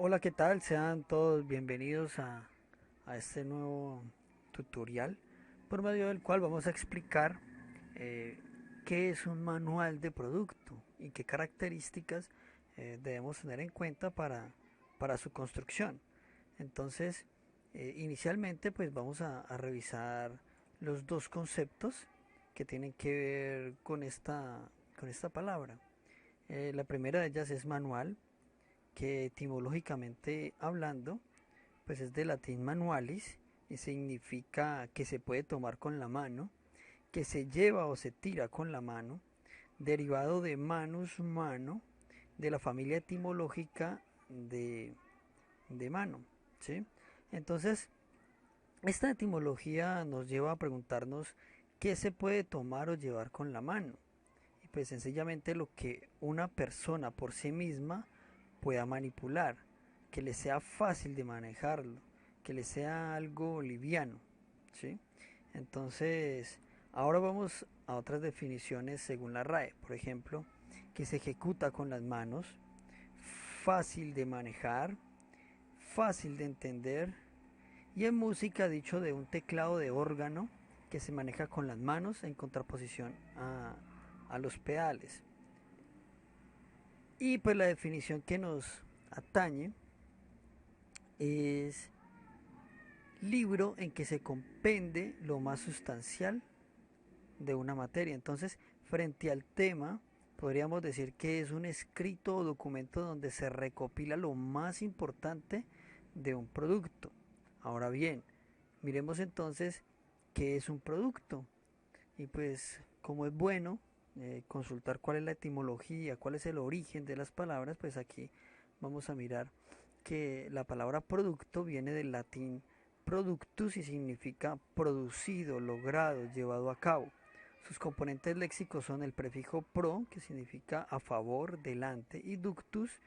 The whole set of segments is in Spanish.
Hola, ¿qué tal? Sean todos bienvenidos a este nuevo tutorial por medio del cual vamos a explicar eh, qué es un manual de producto y qué características debemos tener en cuenta para su construcción. Entonces, inicialmente pues vamos a revisar los dos conceptos que tienen que ver con esta palabra. La primera de ellas es manual, que etimológicamente hablando, pues es de latín manualis y significa que se puede tomar con la mano, que se lleva o se tira con la mano, derivado de manus mano, de la familia etimológica de mano, ¿sí? Entonces, esta etimología nos lleva a preguntarnos qué se puede tomar o llevar con la mano. Y pues sencillamente lo que una persona por sí misma pueda manipular, que le sea fácil de manejarlo, que le sea algo liviano, ¿sí? Entonces, ahora vamos a otras definiciones según la RAE, por ejemplo, que se ejecuta con las manos, fácil de manejar, fácil de entender, y en música dicho de un teclado de órgano que se maneja con las manos en contraposición a los pedales. Y pues la definición que nos atañe es libro en que se compende lo más sustancial de una materia. Entonces, frente al tema, podríamos decir que es un escrito o documento donde se recopila lo más importante de un producto. Ahora bien, miremos entonces qué es un producto. Y pues, como es bueno consultar cuál es la etimología, cuál es el origen de las palabras, pues aquí vamos a mirar que la palabra producto viene del latín productus y significa producido, logrado, llevado a cabo. Sus componentes léxicos son el prefijo pro, que significa a favor, delante, y ductus,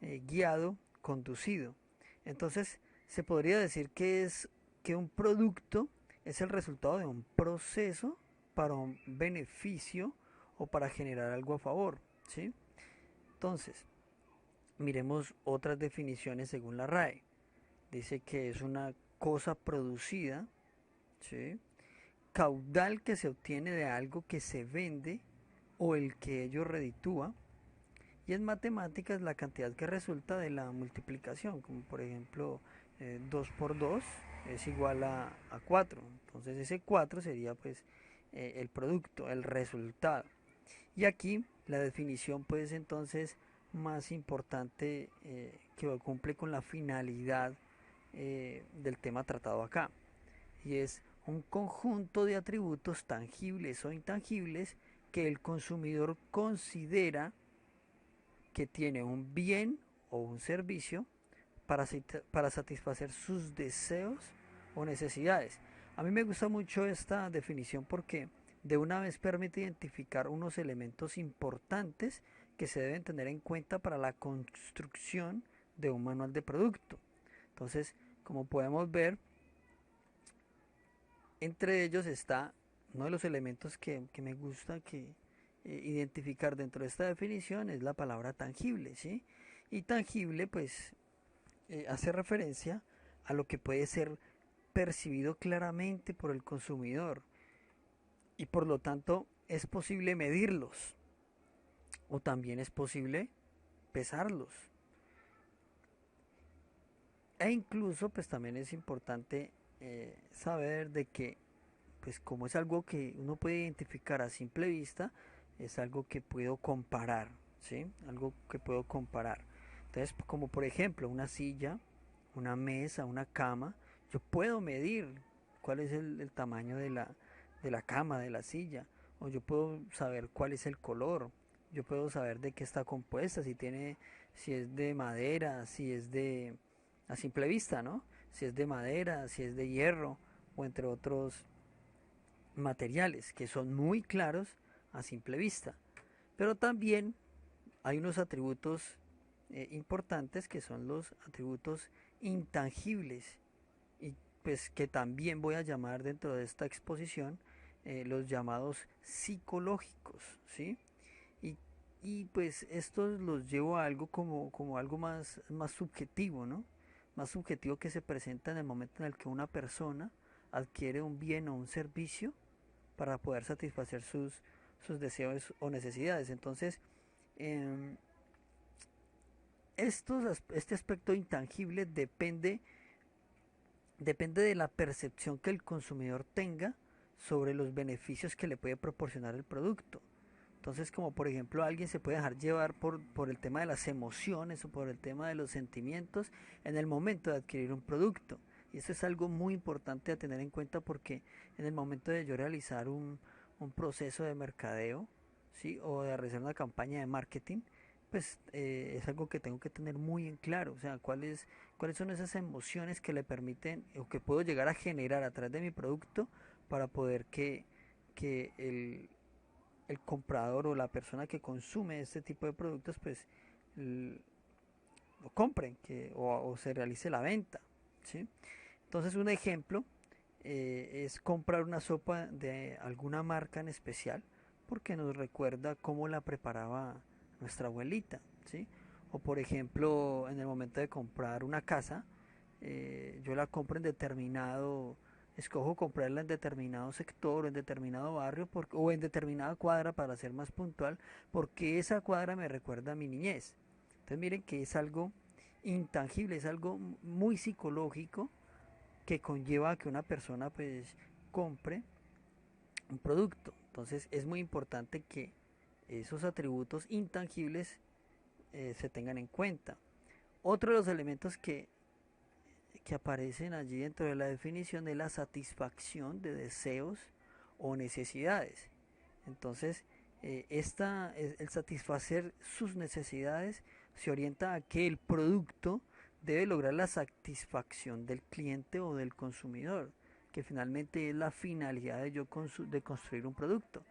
guiado, conducido. Entonces, se podría decir que es que un producto es el resultado de un proceso para un beneficio o para generar algo a favor, ¿sí? Entonces, miremos otras definiciones según la RAE. Dice que es una cosa producida, ¿sí? Caudal que se obtiene de algo que se vende o el que ello reditúa. Y en matemáticas la cantidad que resulta de la multiplicación, como por ejemplo 2 por 2 es igual a 4. Entonces ese 4 sería pues el producto, el resultado. Y aquí la definición pues entonces más importante que cumple con la finalidad del tema tratado acá. Y es un conjunto de atributos tangibles o intangibles que el consumidor considera que tiene un bien o un servicio para satisfacer sus deseos o necesidades. A mí me gusta mucho esta definición porque de una vez permite identificar unos elementos importantes que se deben tener en cuenta para la construcción de un manual de producto. Entonces, como podemos ver, entre ellos está uno de los elementos que me gusta que identificar dentro de esta definición es la palabra tangible, ¿sí? Y tangible, pues, hace referencia a lo que puede ser percibido claramente por el consumidor y por lo tanto es posible medirlos o también es posible pesarlos. E incluso, pues también es importante saber de que pues como es algo que uno puede identificar a simple vista, es algo que puedo comparar, ¿sí? Algo que puedo comparar. Entonces, como por ejemplo una silla, una mesa, una cama, yo puedo medir cuál es el tamaño de la cama, de la silla, o yo puedo saber cuál es el color, yo puedo saber de qué está compuesta, si tiene, si es de madera, si es de, a simple vista, ¿no? Si es de madera, si es de hierro, o entre otros materiales que son muy claros a simple vista. Pero también hay unos atributos importantes que son los atributos intangibles y pues que también voy a llamar dentro de esta exposición los llamados psicológicos, ¿sí? Y Y pues esto los llevo a algo como algo más subjetivo, ¿no? Más subjetivo, que se presenta en el momento en el que una persona adquiere un bien o un servicio para poder satisfacer sus deseos o necesidades. Entonces, eh, este aspecto intangible depende de la percepción que el consumidor tenga sobre los beneficios que le puede proporcionar el producto. Entonces, como por ejemplo, alguien se puede dejar llevar por el tema de las emociones o por el tema de los sentimientos en el momento de adquirir un producto. Y eso es algo muy importante a tener en cuenta, porque en el momento de yo realizar un proceso de mercadeo, ¿sí? O de realizar una campaña de marketing, pues es algo que tengo que tener muy en claro. O sea, cuáles son esas emociones que le permiten o que puedo llegar a generar a través de mi producto para poder que el comprador o la persona que consume este tipo de productos pues lo compren, o se realice la venta, ¿sí? Entonces, un ejemplo es comprar una sopa de alguna marca en especial porque nos recuerda cómo la preparaba nuestra abuelita, ¿sí? O por ejemplo, en el momento de comprar una casa, yo la compro en determinado, escojo comprarla en determinado sector, en determinado barrio, o en determinada cuadra, para ser más puntual, porque esa cuadra me recuerda a mi niñez. Entonces miren que es algo intangible, es algo muy psicológico, que conlleva a que una persona pues compre un producto. Entonces es muy importante que esos atributos intangibles se tengan en cuenta. Otro de los elementos que aparecen allí dentro de la definición es la satisfacción de deseos o necesidades. Entonces, el satisfacer sus necesidades se orienta a que el producto debe lograr la satisfacción del cliente o del consumidor, que finalmente es la finalidad de construir un producto,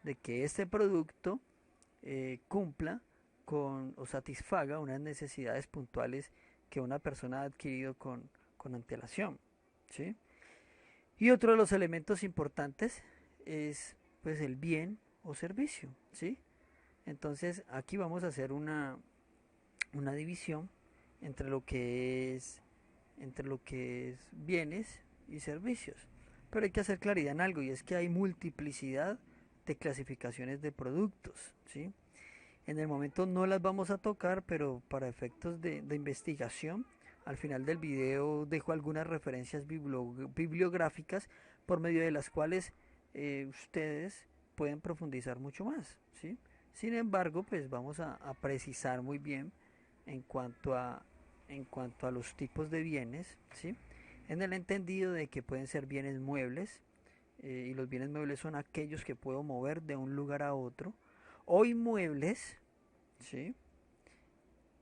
de que este producto cumpla con o satisfaga unas necesidades puntuales que una persona ha adquirido con antelación, ¿sí? Y otro de los elementos importantes es pues el bien o servicio, ¿sí? Entonces aquí vamos a hacer una división entre lo que es bienes y servicios. Pero hay que hacer claridad en algo, y es que hay multiplicidad de clasificaciones de productos, ¿sí? En el momento no las vamos a tocar, pero para efectos de investigación, al final del video dejo algunas referencias bibliográficas por medio de las cuales ustedes pueden profundizar mucho más, ¿sí? Sin embargo, pues vamos a precisar muy bien en cuanto a los tipos de bienes, ¿sí? En el entendido de que pueden ser bienes muebles, y los bienes muebles son aquellos que puedo mover de un lugar a otro, o inmuebles, ¿sí?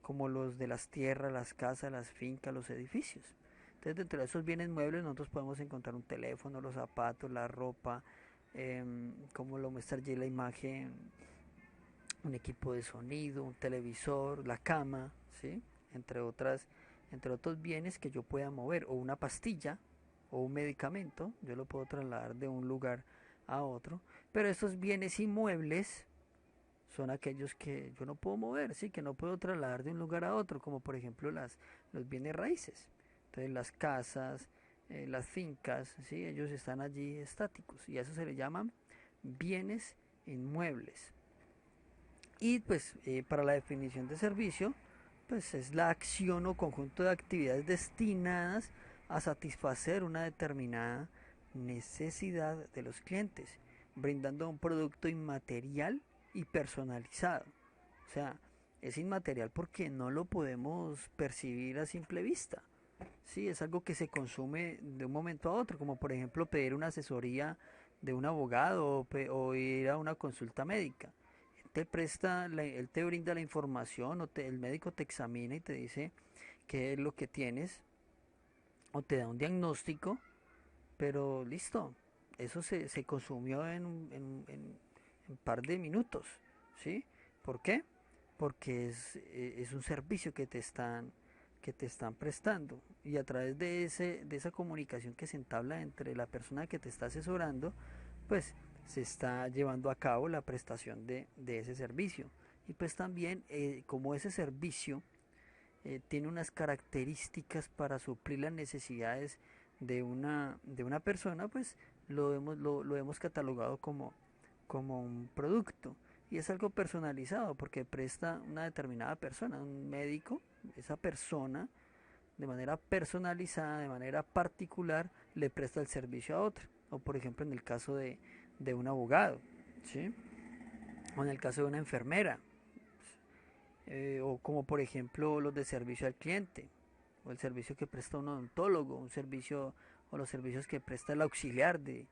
Como los de las tierras, las casas, las fincas, los edificios. Entonces, dentro de esos bienes muebles nosotros podemos encontrar un teléfono, los zapatos, la ropa, como lo muestra allí la imagen, un equipo de sonido, un televisor, la cama, ¿sí? Entre otros bienes que yo pueda mover, o una pastilla o un medicamento, yo lo puedo trasladar de un lugar a otro. Pero estos bienes inmuebles son aquellos que yo no puedo mover, sí, que no puedo trasladar de un lugar a otro, como por ejemplo los bienes raíces. Entonces las casas, las fincas, sí, ellos están allí estáticos, y a eso se le llaman bienes inmuebles. Y pues para la definición de servicio, pues es la acción o conjunto de actividades destinadas a satisfacer una determinada necesidad de los clientes, brindando un producto inmaterial y personalizado. O sea, es inmaterial porque no lo podemos percibir a simple vista. Sí, es algo que se consume de un momento a otro, como por ejemplo pedir una asesoría de un abogado, o ir a una consulta médica. Él te brinda la información, el médico te examina y te dice qué es lo que tienes, o te da un diagnóstico, pero listo, eso se consumió en un par de minutos, ¿sí? ¿Por qué? Porque es un servicio que te están prestando, y a través de esa comunicación que se entabla entre la persona que te está asesorando, pues se está llevando a cabo la prestación de ese servicio. Y pues también como ese servicio tiene unas características para suplir las necesidades de una persona, pues lo hemos catalogado como un producto. Y es algo personalizado porque presta una determinada persona, un médico, esa persona de manera personalizada, de manera particular, le presta el servicio a otra. O por ejemplo en el caso de un abogado, ¿sí? O en el caso de una enfermera, o como por ejemplo los de servicio al cliente, o el servicio que presta un odontólogo, un servicio o los servicios que presta el auxiliar de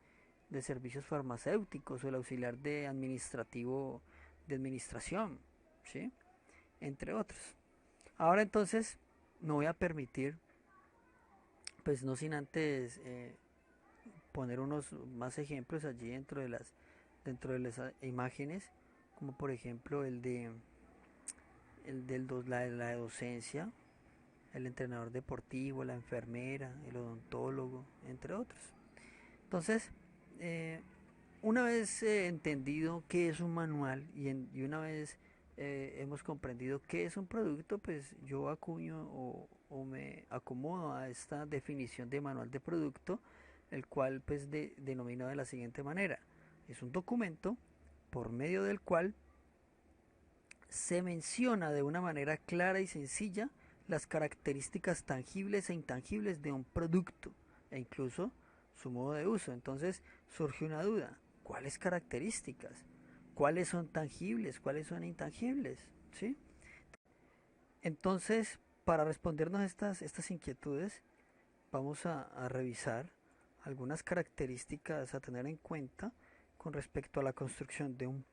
servicios farmacéuticos o el auxiliar de administrativo de administración, ¿sí? Entre otros. Ahora entonces me voy a permitir, pues no sin antes poner unos más ejemplos allí dentro de las imágenes, como por ejemplo la docencia, el entrenador deportivo, la enfermera, el odontólogo, entre otros. Entonces, eh, una vez entendido qué es un manual y una vez hemos comprendido qué es un producto, pues yo acuño o me acomodo a esta definición de manual de producto, el cual pues denomino de la siguiente manera. Es un documento por medio del cual se menciona de una manera clara y sencilla las características tangibles e intangibles de un producto e incluso su modo de uso. Entonces surge una duda, ¿cuáles características? ¿Cuáles son tangibles? ¿Cuáles son intangibles? ¿Sí? Entonces, para respondernos estas inquietudes, vamos a revisar algunas características a tener en cuenta con respecto a la construcción de un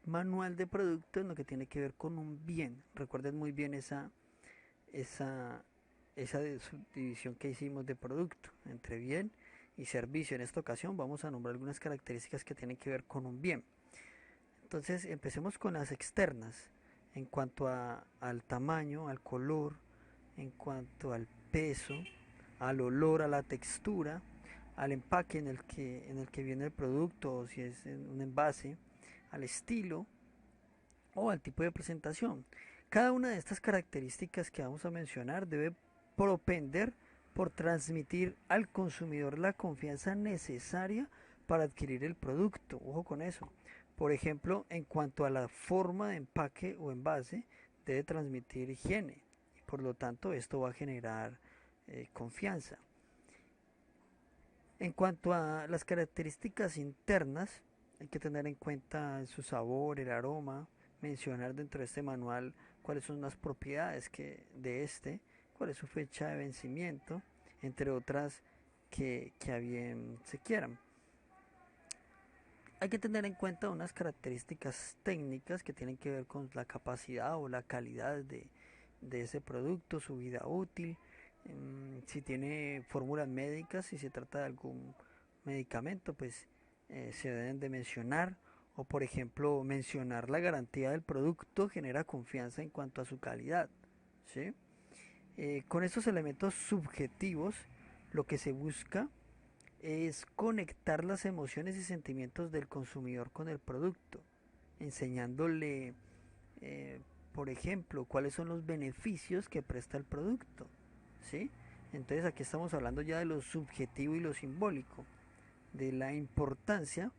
manual de producto en lo que tiene que ver con un bien. Recuerden muy bien esa, esa subdivisión que hicimos de producto entre bien y servicio. En esta ocasión vamos a nombrar algunas características que tienen que ver con un bien. Entonces empecemos con las externas en cuanto al tamaño, al color, en cuanto al peso, al olor, a la textura, al empaque en el que viene el producto, o si es en un envase, al estilo o al tipo de presentación. Cada una de estas características que vamos a mencionar debe propender por transmitir al consumidor la confianza necesaria para adquirir el producto. Ojo con eso. Por ejemplo, en cuanto a la forma de empaque o envase, debe transmitir higiene. Y por lo tanto, esto va a generar confianza. En cuanto a las características internas, hay que tener en cuenta su sabor, el aroma, mencionar dentro de este manual cuáles son las propiedades de este, cuál es su fecha de vencimiento, entre otras que a bien se quieran. Hay que tener en cuenta unas características técnicas que tienen que ver con la capacidad o la calidad de ese producto, su vida útil, si tiene fórmulas médicas, si se trata de algún medicamento, pues se deben de mencionar. O por ejemplo, mencionar la garantía del producto genera confianza en cuanto a su calidad, ¿sí? Con estos elementos subjetivos, lo que se busca es conectar las emociones y sentimientos del consumidor con el producto, enseñándole, eh, por ejemplo, cuáles son los beneficios que presta el producto, ¿sí? Entonces aquí estamos hablando ya de lo subjetivo y lo simbólico, de la importancia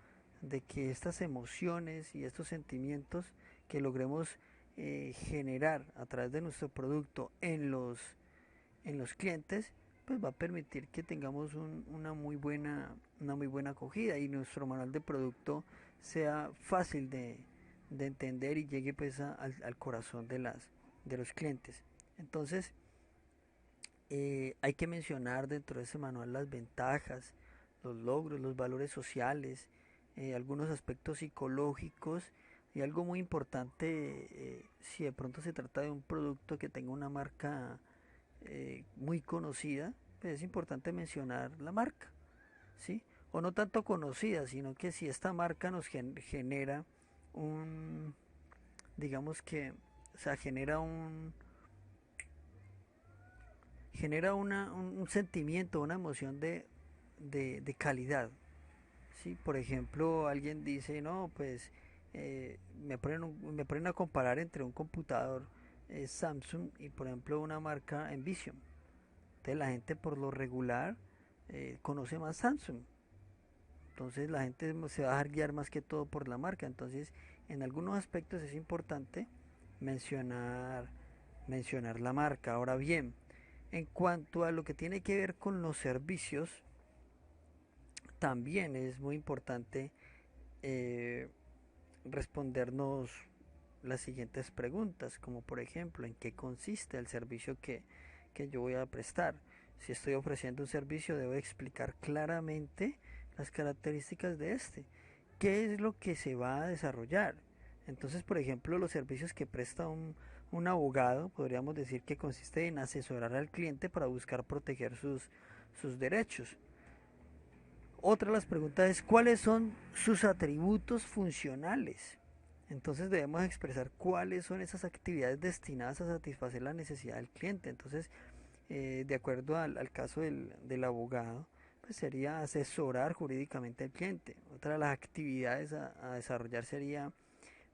de que estas emociones y estos sentimientos que logremos generar a través de nuestro producto en los clientes, pues va a permitir que tengamos una muy buena acogida y nuestro manual de producto sea fácil de entender y llegue pues al corazón de los clientes. Entonces, hay que mencionar dentro de ese manual las ventajas, los logros, los valores sociales, algunos aspectos psicológicos y algo muy importante, si de pronto se trata de un producto que tenga una marca muy conocida, pues es importante mencionar la marca, ¿sí? O no tanto conocida, sino que si esta marca nos genera un, digamos que, o sea, genera un sentimiento, una emoción de calidad, ¿sí? Por ejemplo, alguien dice, no, pues me ponen a comparar entre un computador Samsung y por ejemplo una marca Envision. Entonces la gente por lo regular conoce más Samsung. Entonces la gente se va a dejar guiar más que todo por la marca. Entonces en algunos aspectos es importante mencionar, mencionar la marca. Ahora bien, en cuanto a lo que tiene que ver con los servicios, también es muy importante eh, respondernos las siguientes preguntas, como por ejemplo, ¿en qué consiste el servicio que yo voy a prestar? Si estoy ofreciendo un servicio, debo explicar claramente las características de este. ¿Qué es lo que se va a desarrollar? Entonces, por ejemplo, los servicios que presta un abogado, podríamos decir que consiste en asesorar al cliente para buscar proteger sus derechos. Otra de las preguntas es cuáles son sus atributos funcionales. Entonces debemos expresar cuáles son esas actividades destinadas a satisfacer la necesidad del cliente. Entonces, de acuerdo al caso del abogado, pues sería asesorar jurídicamente al cliente. Otra de las actividades a desarrollar sería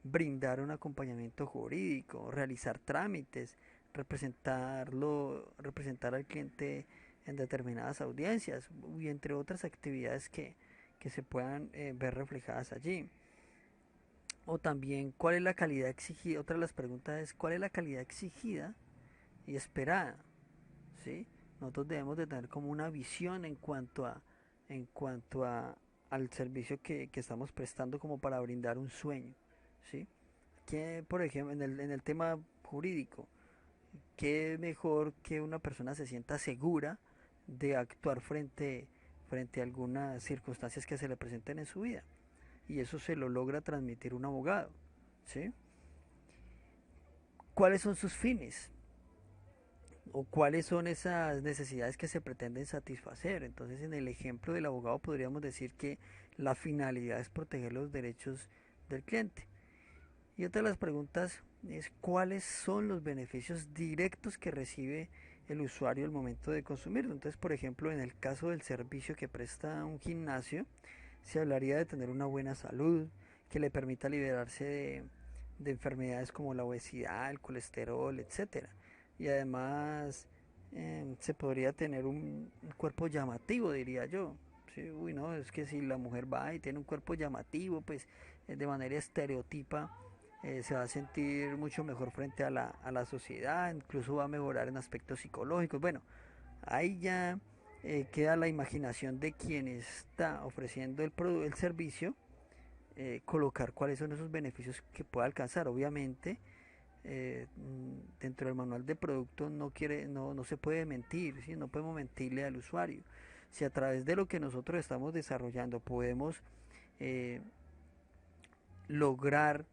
brindar un acompañamiento jurídico, realizar trámites, representar al cliente en determinadas audiencias y entre otras actividades que se puedan ver reflejadas allí. O también, ¿cuál es la calidad exigida? Otra de las preguntas es, ¿cuál es la calidad exigida y esperada? ¿Sí? Nosotros debemos de tener como una visión en cuanto a al servicio que estamos prestando como para brindar un sueño, ¿sí? Que, por ejemplo, en el tema jurídico, qué mejor que una persona se sienta segura de actuar frente a algunas circunstancias que se le presenten en su vida. Y eso se lo logra transmitir un abogado, ¿sí? ¿Cuáles son sus fines? ¿O cuáles son esas necesidades que se pretenden satisfacer? Entonces, en el ejemplo del abogado podríamos decir que la finalidad es proteger los derechos del cliente. Y otra de las preguntas es cuáles son los beneficios directos que recibe el usuario al momento de consumirlo. Entonces, por ejemplo, en el caso del servicio que presta un gimnasio, se hablaría de tener una buena salud, que le permita liberarse de enfermedades como la obesidad, el colesterol, etcétera. Y además se podría tener un cuerpo llamativo, diría yo. Sí, uy, no, es que si la mujer va y tiene un cuerpo llamativo, pues de manera estereotipa se va a sentir mucho mejor frente a la sociedad, incluso va a mejorar en aspectos psicológicos. Bueno, ahí ya queda la imaginación de quien está ofreciendo el servicio, colocar cuáles son esos beneficios que pueda alcanzar. Obviamente, dentro del manual de producto no se puede mentir, ¿sí? No podemos mentirle al usuario. Si a través de lo que nosotros estamos desarrollando podemos eh, lograr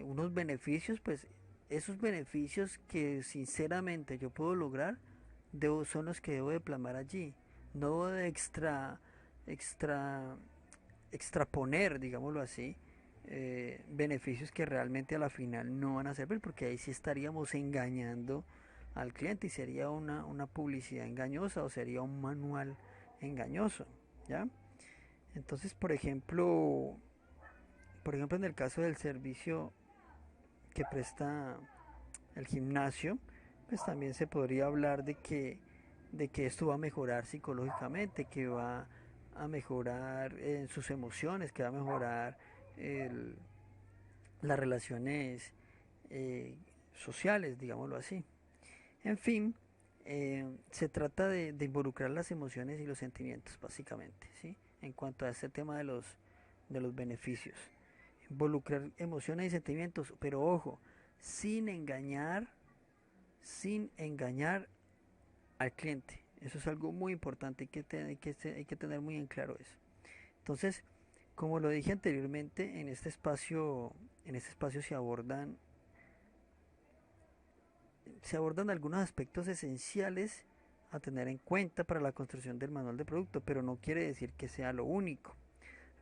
unos beneficios, pues esos beneficios que sinceramente yo puedo lograr son los que debo de plasmar allí. No debo de extra, extraponer, digámoslo así, beneficios que realmente a la final no van a servir, porque ahí sí estaríamos engañando al cliente y sería una publicidad engañosa o sería un manual engañoso, ¿ya? Entonces, por ejemplo, en el caso del servicio que presta el gimnasio, pues también se podría hablar de que esto va a mejorar psicológicamente, que va a mejorar en sus emociones, que va a mejorar el, las relaciones eh, sociales, digámoslo así. En fin, se trata de involucrar las emociones y los sentimientos, básicamente, ¿sí? En cuanto a este tema de los beneficios. Involucrar emociones y sentimientos, pero ojo, sin engañar, sin engañar al cliente. Eso es algo muy importante, hay que tener muy en claro eso. Entonces, como lo dije anteriormente, en este espacio se abordan algunos aspectos esenciales a tener en cuenta para la construcción del manual de producto, pero no quiere decir que sea lo único.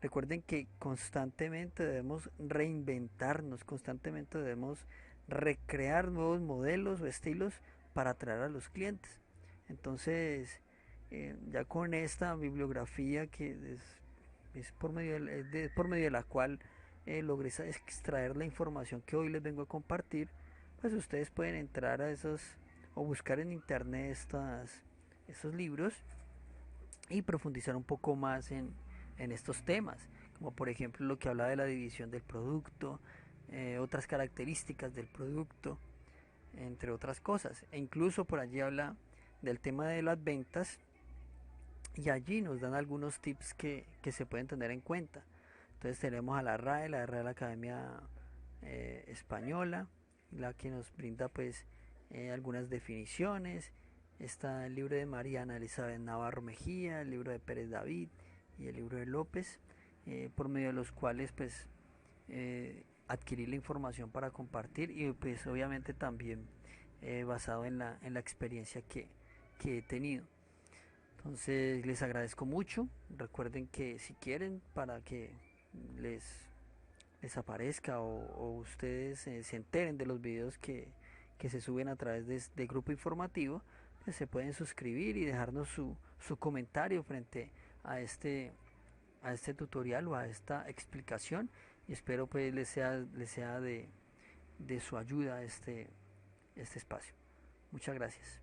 Recuerden que constantemente debemos reinventarnos, constantemente debemos recrear nuevos modelos o estilos para atraer a los clientes. Entonces, ya con esta bibliografía que es por medio de la cual logré extraer la información que hoy les vengo a compartir, pues ustedes pueden entrar a esos o buscar en internet estos libros y profundizar un poco más en estos temas, como por ejemplo lo que habla de la división del producto, otras características del producto, entre otras cosas. E incluso por allí habla del tema de las ventas y allí nos dan algunos tips que se pueden tener en cuenta. Entonces tenemos a la RAE, la Real Academia Española, la que nos brinda pues algunas definiciones. Está el libro de Mariana Elizabeth Navarro Mejía, el libro de Pérez David y el libro de López, por medio de los cuales pues adquirir la información para compartir y pues obviamente también basado en la experiencia que he tenido. Entonces les agradezco mucho. Recuerden que si quieren para que les, les aparezca o ustedes se enteren de los videos que se suben a través de Grupo Informativo, pues se pueden suscribir y dejarnos su comentario frente a a este tutorial o a esta explicación. Y espero pues les sea de su ayuda este espacio. Muchas gracias.